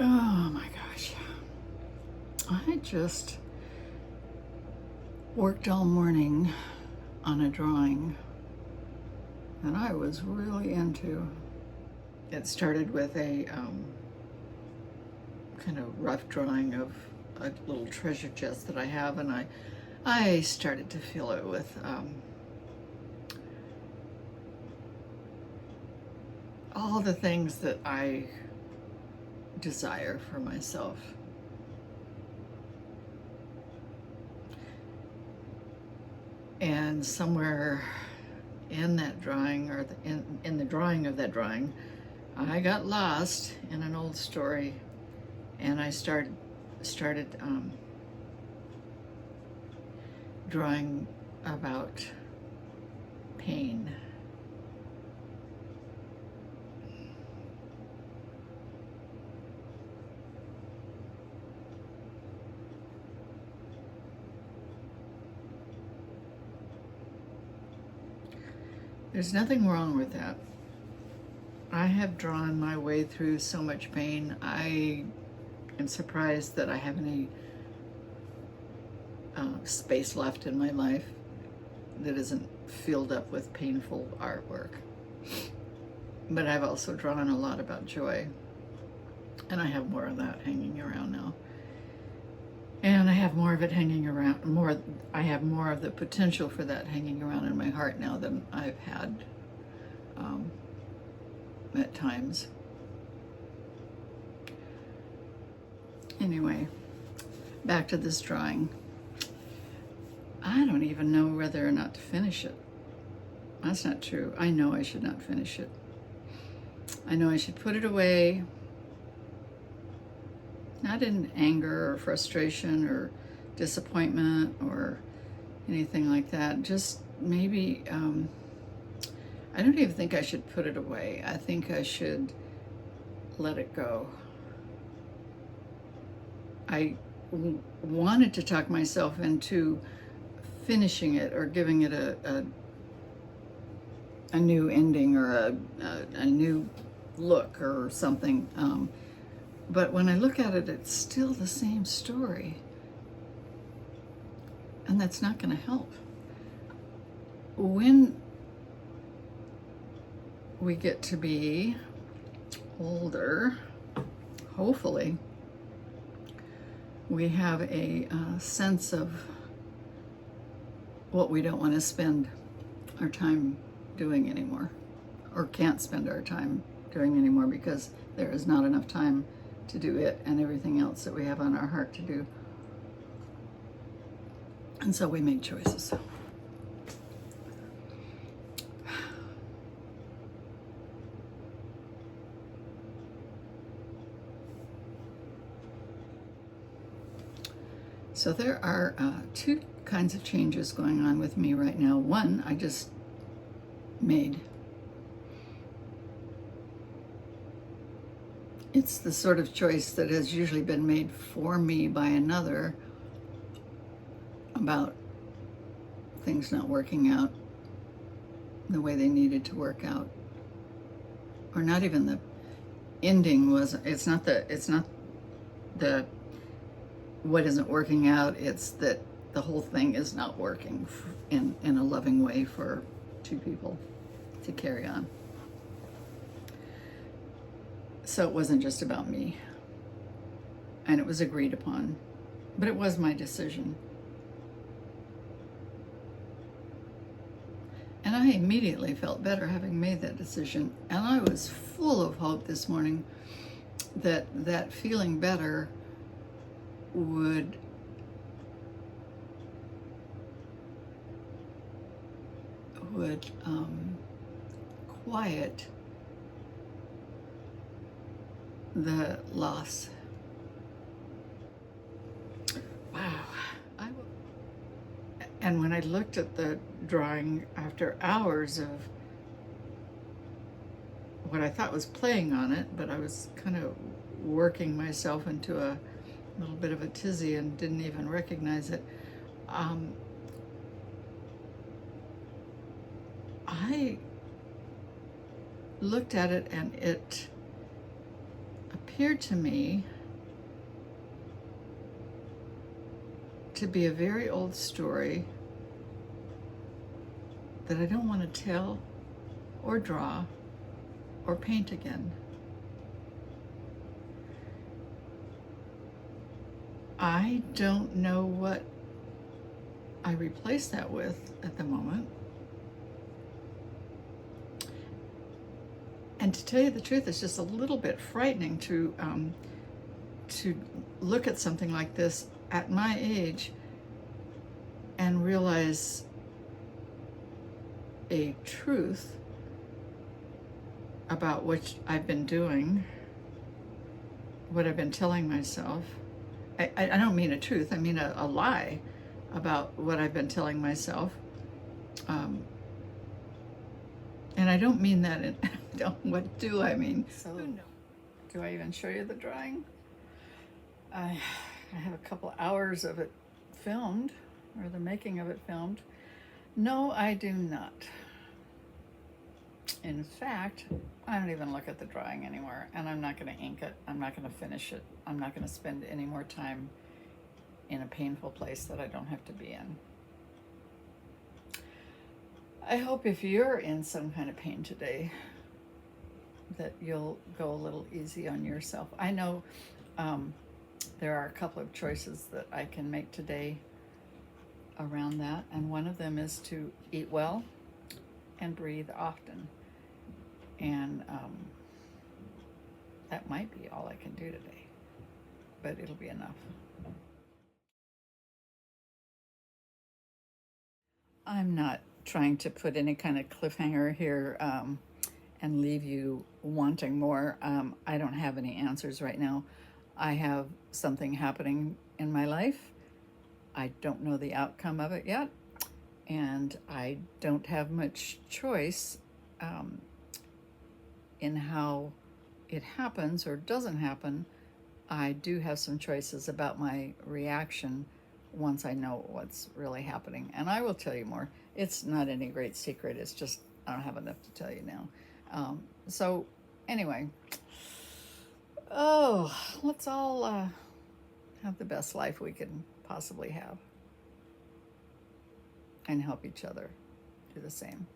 Oh my gosh. I just worked all morning on a drawing that I was really into. It started with a kind of rough drawing of a little treasure chest that I have, and I started to fill it with all the things that I desire for myself. And somewhere in that drawing, or in the drawing of that drawing, I got lost in an old story, and I started drawing about pain. There's nothing wrong with that. I have drawn my way through so much pain. I am surprised that I have any space left in my life that isn't filled up with painful artwork. But I've also drawn a lot about joy, and I have more of that hanging around now. And I have more of it hanging around, I have more of the potential for that hanging around in my heart now than I've had at times. Anyway, back to this drawing. I don't even know whether or not to finish it. That's not true. I know I should not finish it. I know I should put it away, not in anger or frustration or disappointment or anything like that. Just maybe, I don't even think I should put it away. I think I should let it go. I wanted to talk myself into finishing it or giving it a new ending or a new look or something. But when I look at it, it's still the same story. And that's not going to help. When we get to be older, hopefully, we have a sense of what we don't want to spend our time doing anymore, or can't spend our time doing anymore because there is not enough time to do it and everything else that we have on our heart to do. And so we make choices. So there are two kinds of changes going on with me right now. One, I just made. It's the sort of choice that has usually been made for me by another about things not working out the way they needed to work out. Or not even the ending was, it's not the what isn't working out, it's that the whole thing is not working in a loving way for two people to carry on. So it wasn't just about me, and it was agreed upon, but it was my decision. And I immediately felt better having made that decision, and I was full of hope this morning that that feeling better would quiet the loss. Wow. And when I looked at the drawing after hours of what I thought was playing on it, but I was kind of working myself into a little bit of a tizzy and didn't even recognize it. I looked at it and it appeared to me to be a very old story that I don't want to tell or draw or paint again. I don't know what I replace that with at the moment. And to tell you the truth, it's just a little bit frightening to look at something like this at my age and realize a truth about what I've been doing, what I've been telling myself. I don't mean a truth, I mean a lie about what I've been telling myself. And I don't mean that in, what do I mean? So, do I even show you the drawing? I have a couple hours of it filmed, or the making of it filmed. No, I do not. In fact, I don't even look at the drawing anymore, and I'm not going to ink it. I'm not going to finish it. I'm not going to spend any more time in a painful place that I don't have to be in. I hope if you're in some kind of pain today that you'll go a little easy on yourself. I know there are a couple of choices that I can make today around that, and one of them is to eat well and breathe often. And that might be all I can do today, but it'll be enough. I'm not trying to put any kind of cliffhanger here and leave you wanting more. I don't have any answers right now. I have something happening in my life. I don't know the outcome of it yet, and I don't have much choice in how it happens or doesn't happen. I do have some choices about my reaction once I know what's really happening. And I will tell you more. It's not any great secret. It's just I don't have enough to tell you now. So anyway, let's all have the best life we can possibly have and help each other do the same.